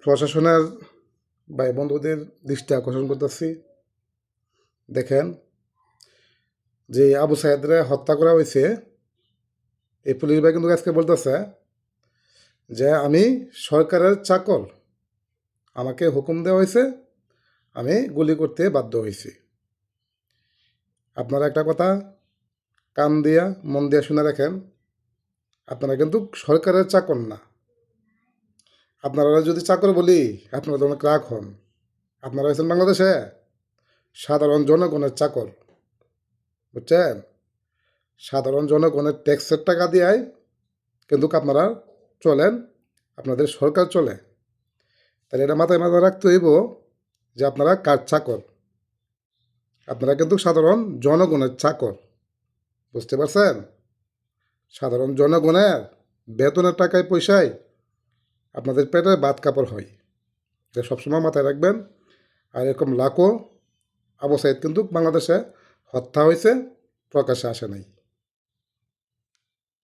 প্রশাসনের ভাই বন্ধুদের দৃষ্টি আকর্ষণ করতেছি। দেখেন, যে আবু সাইদরে হত্যা করা হয়েছে, এই পুলিশ ভাই কিন্তু আজকে বলতেছে যে আমি সরকারের চাকর, আমাকে হুকুম দেওয়া হয়েছে, আমি গুলি করতে বাধ্য হয়েছি। আপনারা একটা কথা কান দিয়া মন দিয়া শুনে রাখেন, আপনারা কিন্তু সরকারের চাকর না। আপনারা যদি চাকর বলি, আপনারা তো অনেক রাগ হন। আপনারা হয়েছেন বাংলাদেশে সাধারণ জনগণের চাকর, বুঝছেন? সাধারণ জনগণের ট্যাক্সের টাকা দিয়াই কিন্তু আপনারা চলেন, আপনাদের সরকার চলে। তাহলে এটা মাথায় মাথায় রাখতে হইব যে আপনারা কার চাকর। আপনারা কিন্তু সাধারণ জনগণের চাকর, বুঝতে পারছেন? সাধারণ জনগণের বেতনের টাকায় পয়সায় আপনাদের পেটে ভাত কাপড় হয়, এটা সবসময় মাথায় রাখবেন। আর এরকম লাখো আবু সাইদ কিন্তু বাংলাদেশে হত্যা হয়েছে, প্রকাশ্যে আসে নাই।